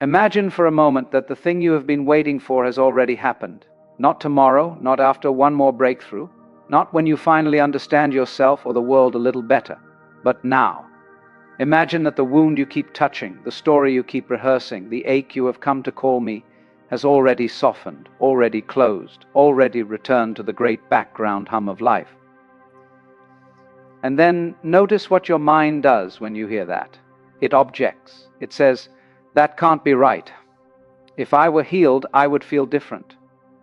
Imagine for a moment that the thing you have been waiting for has already happened. Not tomorrow, not after one more breakthrough, not when you finally understand yourself or the world a little better, but now. Imagine that the wound you keep touching, the story you keep rehearsing, the ache you have come to call me, has already softened, already closed, already returned to the great background hum of life. And then notice what your mind does when you hear that. It objects. It says, "That can't be right. If I were healed, I would feel different.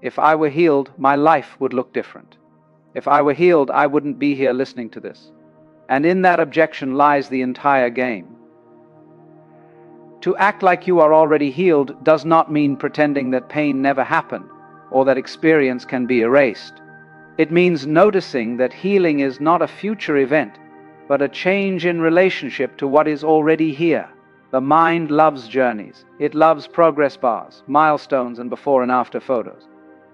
If I were healed, my life would look different. If I were healed, I wouldn't be here listening to this." And in that objection lies the entire game. To act like you are already healed does not mean pretending that pain never happened or that experience can be erased. It means noticing that healing is not a future event, but a change in relationship to what is already here. The mind loves journeys. It loves progress bars, milestones, and before and after photos.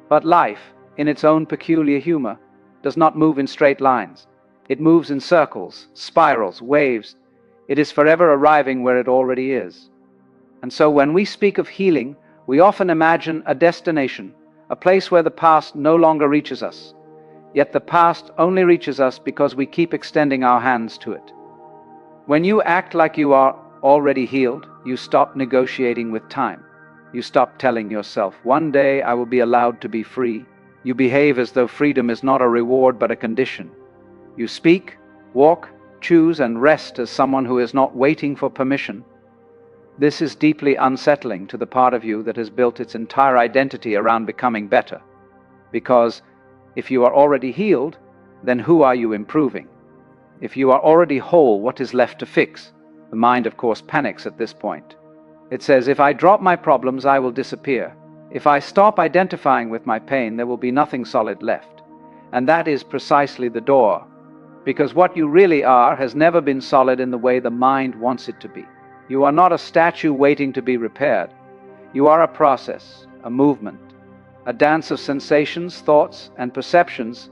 But life, in its own peculiar humor, does not move in straight lines. It moves in circles, spirals, waves. It is forever arriving where it already is. And so when we speak of healing, we often imagine a destination, a place where the past no longer reaches us. Yet the past only reaches us because we keep extending our hands to it. When you act like you are already healed, you stop negotiating with time. You stop telling yourself, "One day I will be allowed to be free." You behave as though freedom is not a reward but a condition. You speak, walk, choose, and rest as someone who is not waiting for permission. This is deeply unsettling to the part of you that has built its entire identity around becoming better. Because if you are already healed, then who are you improving? If you are already whole, what is left to fix? The mind, of course, panics at this point. It says, if I drop my problems, I will disappear. If I stop identifying with my pain, there will be nothing solid left. And that is precisely the door. Because what you really are has never been solid in the way the mind wants it to be. You are not a statue waiting to be repaired. You are a process, a movement, a dance of sensations, thoughts, and perceptions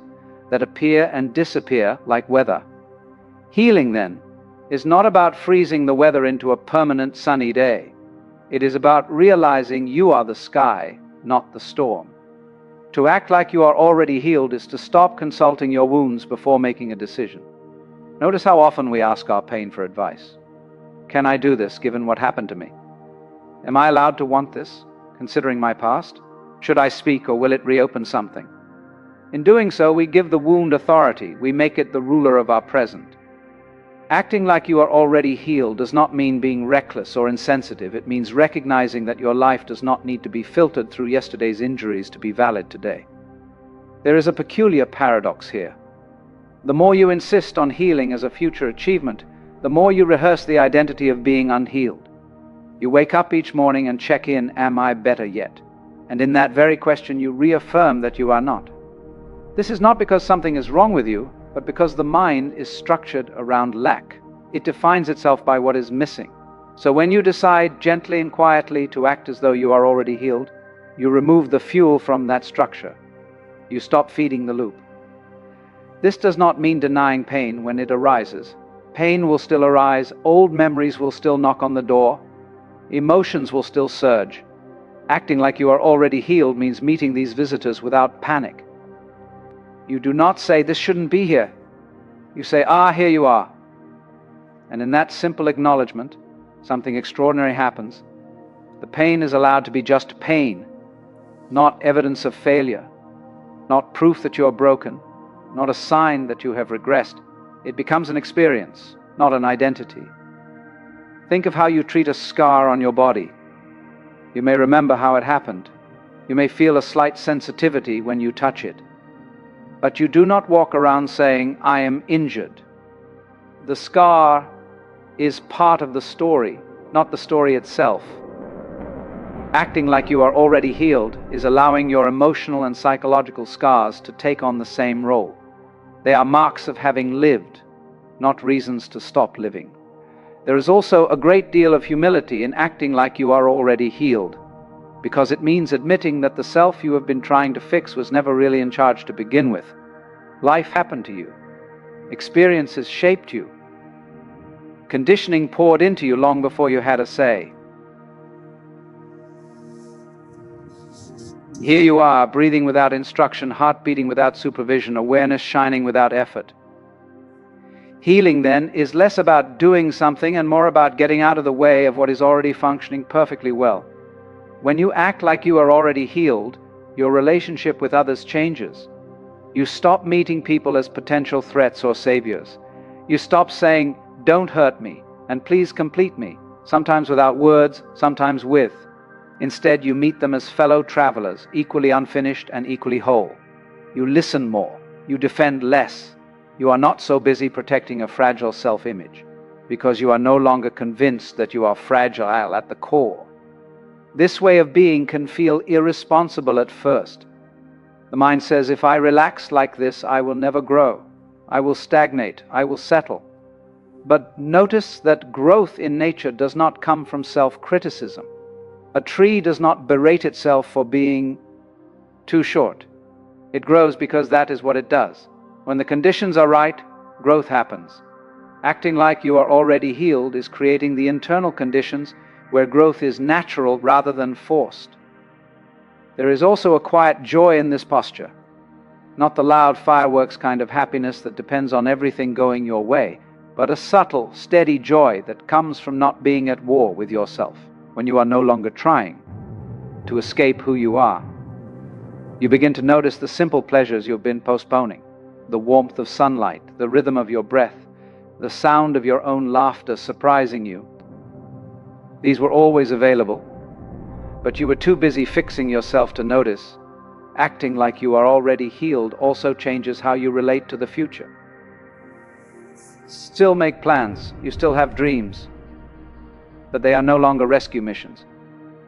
that appear and disappear like weather. Healing, then, is not about freezing the weather into a permanent sunny day. It is about realizing you are the sky, not the storm. To act like you are already healed is to stop consulting your wounds before making a decision. Notice how often we ask our pain for advice. Can I do this given what happened to me? Am I allowed to want this, considering my past? Should I speak, or will it reopen something? In doing so, we give the wound authority. We make it the ruler of our present. Acting like you are already healed does not mean being reckless or insensitive. It means recognizing that your life does not need to be filtered through yesterday's injuries to be valid today. There is a peculiar paradox here. The more you insist on healing as a future achievement, the more you rehearse the identity of being unhealed. You wake up each morning and check in, am I better yet? And in that very question you reaffirm that you are not. This is not because something is wrong with you, but because the mind is structured around lack. It defines itself by what is missing. So when you decide gently and quietly to act as though you are already healed, you remove the fuel from that structure. You stop feeding the loop. This does not mean denying pain when it arises. Pain will still arise, old memories will still knock on the door, emotions will still surge. Acting like you are already healed means meeting these visitors without panic. You do not say, "This shouldn't be here." You say, "Ah, here you are." And in that simple acknowledgement, something extraordinary happens. The pain is allowed to be just pain, not evidence of failure, not proof that you are broken, not a sign that you have regressed. It becomes an experience, not an identity. Think of how you treat a scar on your body. You may remember how it happened. You may feel a slight sensitivity when you touch it. But you do not walk around saying, "I am injured." The scar is part of the story, not the story itself. Acting like you are already healed is allowing your emotional and psychological scars to take on the same role. They are marks of having lived, not reasons to stop living. There is also a great deal of humility in acting like you are already healed, because it means admitting that the self you have been trying to fix was never really in charge to begin with. Life happened to you. Experiences shaped you. Conditioning poured into you long before you had a say. Here you are, breathing without instruction, heart beating without supervision, awareness shining without effort. Healing, then, is less about doing something and more about getting out of the way of what is already functioning perfectly well. When you act like you are already healed, your relationship with others changes. You stop meeting people as potential threats or saviors. You stop saying, "Don't hurt me," and "Please complete me," sometimes without words, sometimes with. Instead, you meet them as fellow travelers, equally unfinished and equally whole. You listen more. You defend less. You are not so busy protecting a fragile self-image, because you are no longer convinced that you are fragile at the core. This way of being can feel irresponsible at first. The mind says, if I relax like this, I will never grow. I will stagnate. I will settle. But notice that growth in nature does not come from self-criticism. A tree does not berate itself for being too short. It grows because that is what it does. When the conditions are right, growth happens. Acting like you are already healed is creating the internal conditions where growth is natural rather than forced. There is also a quiet joy in this posture, not the loud fireworks kind of happiness that depends on everything going your way, but a subtle, steady joy that comes from not being at war with yourself when you are no longer trying to escape who you are. You begin to notice the simple pleasures you've been postponing, the warmth of sunlight, the rhythm of your breath, the sound of your own laughter surprising you. These were always available, but you were too busy fixing yourself to notice. Acting like you are already healed also changes how you relate to the future. Still make plans, you still have dreams, but they are no longer rescue missions.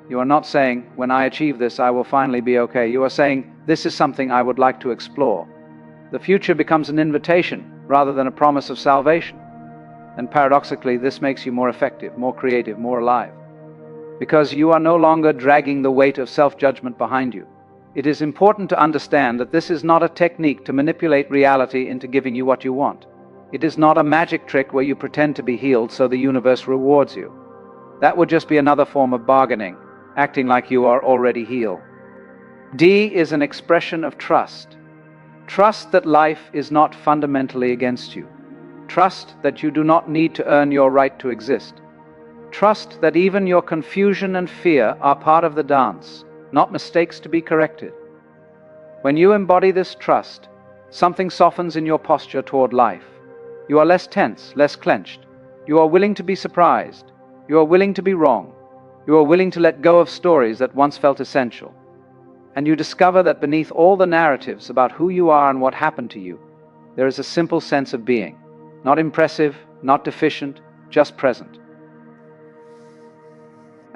You are not saying, when I achieve this, I will finally be okay. You are saying, this is something I would like to explore. The future becomes an invitation rather than a promise of salvation. And paradoxically, this makes you more effective, more creative, more alive. Because you are no longer dragging the weight of self-judgment behind you. It is important to understand that this is not a technique to manipulate reality into giving you what you want. It is not a magic trick where you pretend to be healed so the universe rewards you. That would just be another form of bargaining, acting like you are already healed. D is an expression of trust. Trust that life is not fundamentally against you. Trust that you do not need to earn your right to exist. Trust that even your confusion and fear are part of the dance, not mistakes to be corrected. When you embody this trust, something softens in your posture toward life. You are less tense, less clenched. You are willing to be surprised. You are willing to be wrong. You are willing to let go of stories that once felt essential. And you discover that beneath all the narratives about who you are and what happened to you, there is a simple sense of being. Not impressive, not deficient, just present.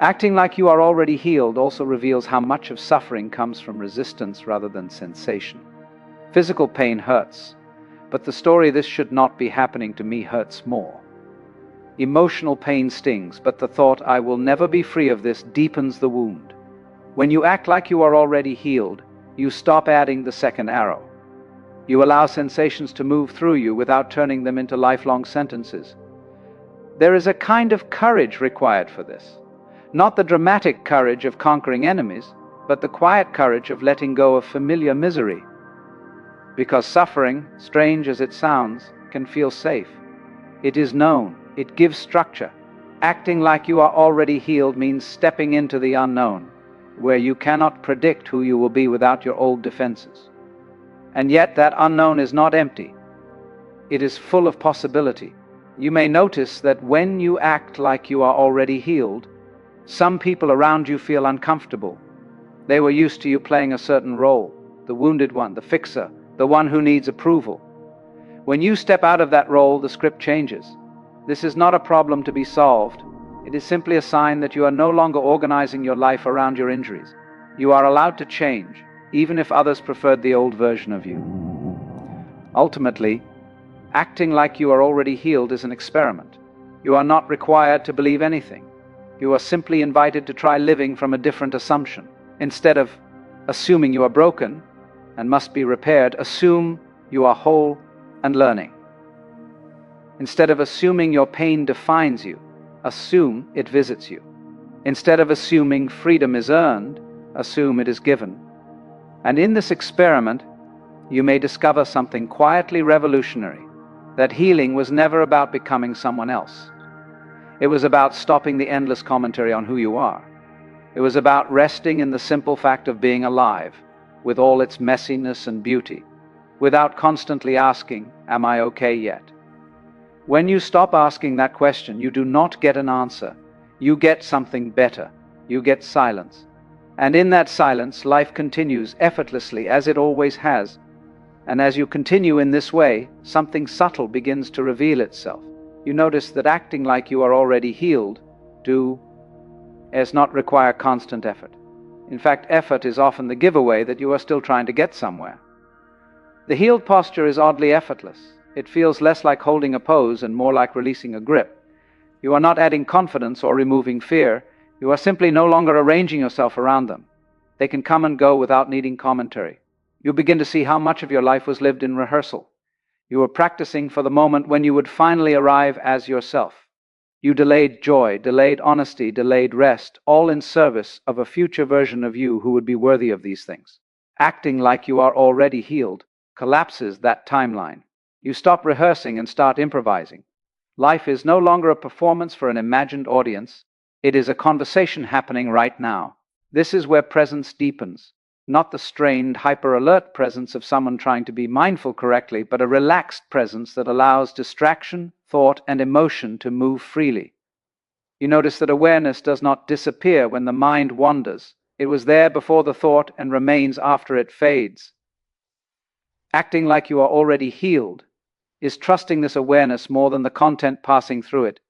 Acting like you are already healed also reveals how much of suffering comes from resistance rather than sensation. Physical pain hurts, but the story "this should not be happening to me" hurts more. Emotional pain stings, but the thought "I will never be free of this" deepens the wound. When you act like you are already healed, you stop adding the second arrow. You allow sensations to move through you without turning them into lifelong sentences. There is a kind of courage required for this. Not the dramatic courage of conquering enemies, but the quiet courage of letting go of familiar misery. Because suffering, strange as it sounds, can feel safe. It is known. It gives structure. Acting like you are already healed means stepping into the unknown, where you cannot predict who you will be without your old defenses. And yet that unknown is not empty. It is full of possibility. You may notice that when you act like you are already healed, some people around you feel uncomfortable. They were used to you playing a certain role, the wounded one, the fixer, the one who needs approval. When you step out of that role, the script changes. This is not a problem to be solved. It is simply a sign that you are no longer organizing your life around your injuries. You are allowed to change, even if others preferred the old version of you. Ultimately, acting like you are already healed is an experiment. You are not required to believe anything. You are simply invited to try living from a different assumption. Instead of assuming you are broken and must be repaired, assume you are whole and learning. Instead of assuming your pain defines you, assume it visits you. Instead of assuming freedom is earned, assume it is given. And in this experiment, you may discover something quietly revolutionary, that healing was never about becoming someone else. It was about stopping the endless commentary on who you are. It was about resting in the simple fact of being alive, with all its messiness and beauty, without constantly asking, "Am I okay yet?" When you stop asking that question, you do not get an answer. You get something better. You get silence. And in that silence, life continues effortlessly as it always has. And as you continue in this way, something subtle begins to reveal itself. You notice that acting like you are already healed does not require constant effort. In fact, effort is often the giveaway that you are still trying to get somewhere. The healed posture is oddly effortless. It feels less like holding a pose and more like releasing a grip. You are not adding confidence or removing fear. You are simply no longer arranging yourself around them. They can come and go without needing commentary. You begin to see how much of your life was lived in rehearsal. You were practicing for the moment when you would finally arrive as yourself. You delayed joy, delayed honesty, delayed rest, all in service of a future version of you who would be worthy of these things. Acting like you are already healed collapses that timeline. You stop rehearsing and start improvising. Life is no longer a performance for an imagined audience. It is a conversation happening right now. This is where presence deepens. Not the strained, hyper-alert presence of someone trying to be mindful correctly, but a relaxed presence that allows distraction, thought, and emotion to move freely. You notice that awareness does not disappear when the mind wanders. It was there before the thought and remains after it fades. Acting like you are already healed is trusting this awareness more than the content passing through it.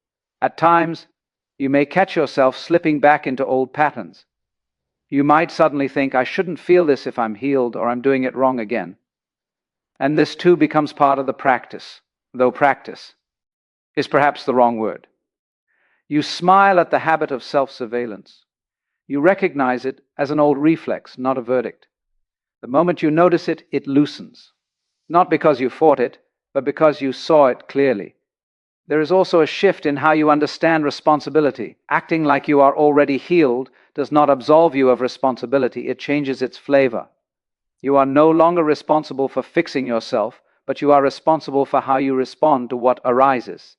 At times, you may catch yourself slipping back into old patterns. You might suddenly think, "I shouldn't feel this if I'm healed, or I'm doing it wrong again." And this too becomes part of the practice, though practice is perhaps the wrong word. You smile at the habit of self-surveillance. You recognize it as an old reflex, not a verdict. The moment you notice it, it loosens. Not because you fought it, but because you saw it clearly. There is also a shift in how you understand responsibility. Acting like you are already healed does not absolve you of responsibility, it changes its flavor. You are no longer responsible for fixing yourself, but you are responsible for how you respond to what arises.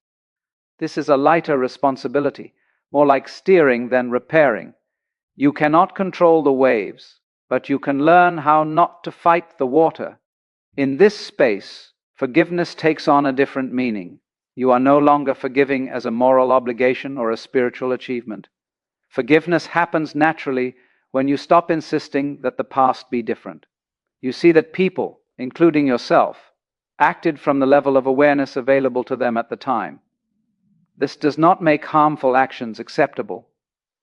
This is a lighter responsibility, more like steering than repairing. You cannot control the waves, but you can learn how not to fight the water. In this space, forgiveness takes on a different meaning. You are no longer forgiving as a moral obligation or a spiritual achievement. Forgiveness happens naturally when you stop insisting that the past be different. You see that people, including yourself, acted from the level of awareness available to them at the time. This does not make harmful actions acceptable,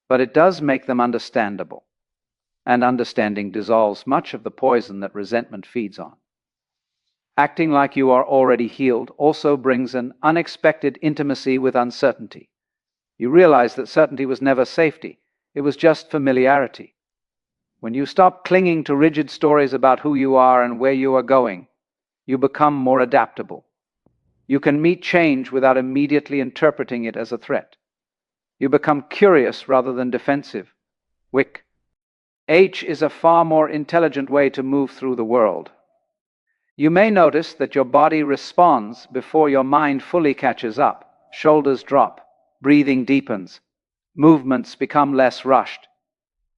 but it does make them understandable. And understanding dissolves much of the poison that resentment feeds on. Acting like you are already healed also brings an unexpected intimacy with uncertainty. You realize that certainty was never safety, it was just familiarity. When you stop clinging to rigid stories about who you are and where you are going, you become more adaptable. You can meet change without immediately interpreting it as a threat. You become curious rather than defensive. Wick. H is a far more intelligent way to move through the world. You may notice that your body responds before your mind fully catches up. Shoulders drop, breathing deepens, movements become less rushed.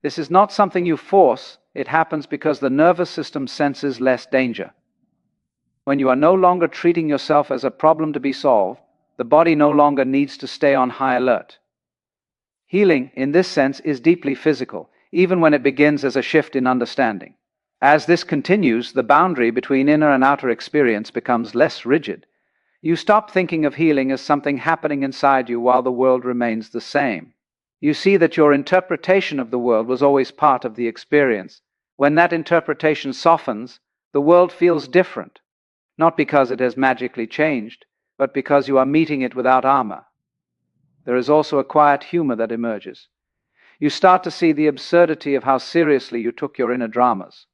This is not something you force, it happens because the nervous system senses less danger. When you are no longer treating yourself as a problem to be solved, the body no longer needs to stay on high alert. Healing, in this sense, is deeply physical, even when it begins as a shift in understanding. As this continues, the boundary between inner and outer experience becomes less rigid. You stop thinking of healing as something happening inside you while the world remains the same. You see that your interpretation of the world was always part of the experience. When that interpretation softens, the world feels different, not because it has magically changed, but because you are meeting it without armor. There is also a quiet humor that emerges. You start to see the absurdity of how seriously you took your inner dramas.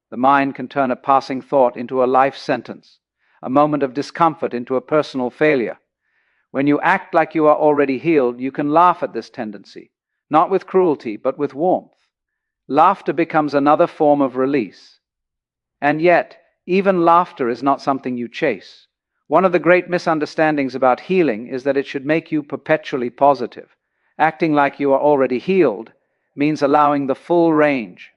The mind can turn a passing thought into a life sentence, a moment of discomfort into a personal failure. When you act like you are already healed, you can laugh at this tendency, not with cruelty, but with warmth. Laughter becomes another form of release. And yet, even laughter is not something you chase. One of the great misunderstandings about healing is that it should make you perpetually positive. Acting like you are already healed means allowing the full range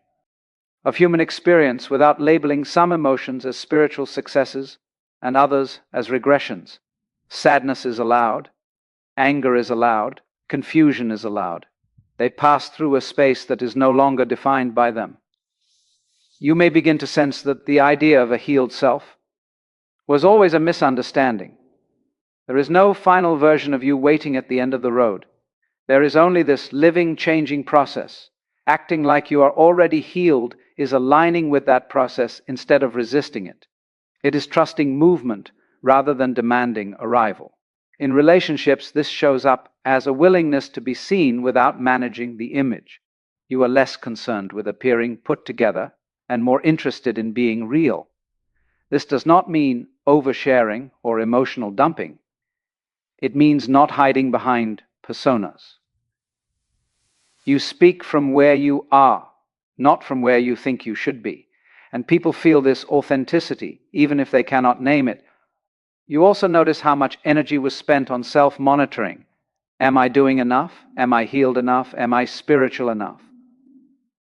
of human experience without labeling some emotions as spiritual successes and others as regressions. Sadness is allowed, anger is allowed, confusion is allowed. They pass through a space that is no longer defined by them. You may begin to sense that the idea of a healed self was always a misunderstanding. There is no final version of you waiting at the end of the road. There is only this living, changing process. Acting like you are already healed is aligning with that process instead of resisting it. It is trusting movement rather than demanding arrival. In relationships, this shows up as a willingness to be seen without managing the image. You are less concerned with appearing put together and more interested in being real. This does not mean oversharing or emotional dumping. It means not hiding behind personas. You speak from where you are, not from where you think you should be. And people feel this authenticity, even if they cannot name it. You also notice how much energy was spent on self-monitoring. Am I doing enough? Am I healed enough? Am I spiritual enough?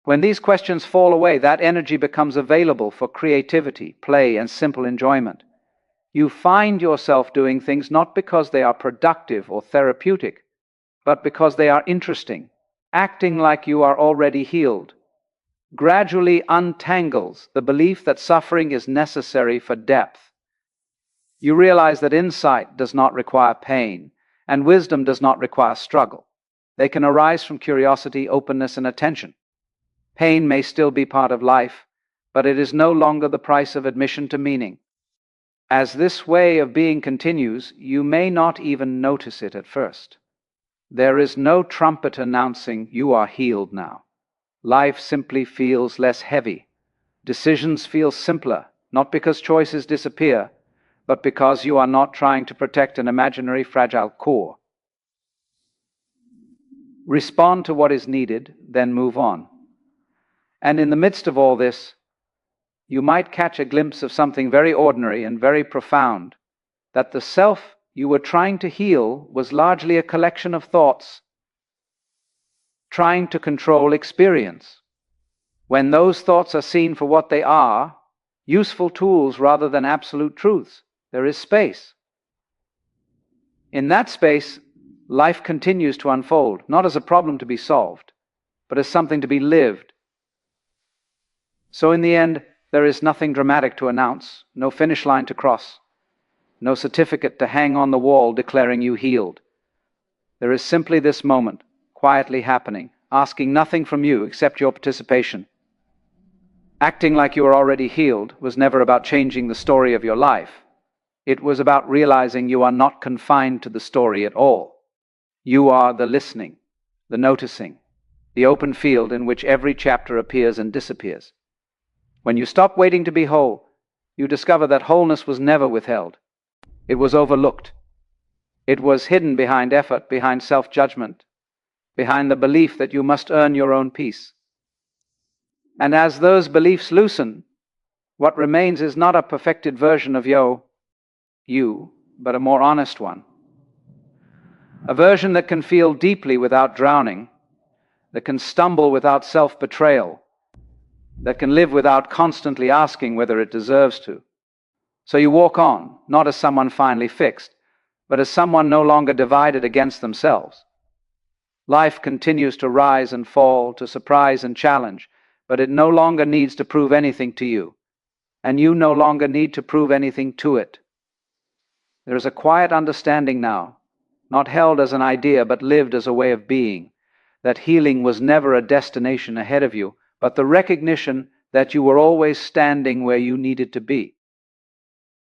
When these questions fall away, that energy becomes available for creativity, play, and simple enjoyment. You find yourself doing things not because they are productive or therapeutic, but because they are interesting. Acting like you are already healed gradually untangles the belief that suffering is necessary for depth. You realize that insight does not require pain, and wisdom does not require struggle. They can arise from curiosity, openness, and attention. Pain may still be part of life, but it is no longer the price of admission to meaning. As this way of being continues, you may not even notice it at first. There is no trumpet announcing you are healed now. Life simply feels less heavy. Decisions feel simpler, not because choices disappear, but because you are not trying to protect an imaginary fragile core. Respond to what is needed, then move on. And in the midst of all this, you might catch a glimpse of something very ordinary and very profound, that the self you were trying to heal was largely a collection of thoughts trying to control experience. When those thoughts are seen for what they are, useful tools rather than absolute truths, there is space. In that space, life continues to unfold, not as a problem to be solved, but as something to be lived. So in the end, there is nothing dramatic to announce, no finish line to cross, no certificate to hang on the wall declaring you healed. There is simply this moment, quietly happening, asking nothing from you except your participation. Acting like you are already healed was never about changing the story of your life. It was about realizing you are not confined to the story at all. You are the listening, the noticing, the open field in which every chapter appears and disappears. When you stop waiting to be whole, you discover that wholeness was never withheld. It was overlooked. It was hidden behind effort, behind self-judgment, behind the belief that you must earn your own peace. And as those beliefs loosen, what remains is not a perfected version of you, but a more honest one. A version that can feel deeply without drowning, that can stumble without self-betrayal, that can live without constantly asking whether it deserves to. So you walk on, not as someone finally fixed, but as someone no longer divided against themselves. Life continues to rise and fall, to surprise and challenge, but it no longer needs to prove anything to you, and you no longer need to prove anything to it. There is a quiet understanding now, not held as an idea but lived as a way of being, that healing was never a destination ahead of you, but the recognition that you were always standing where you needed to be.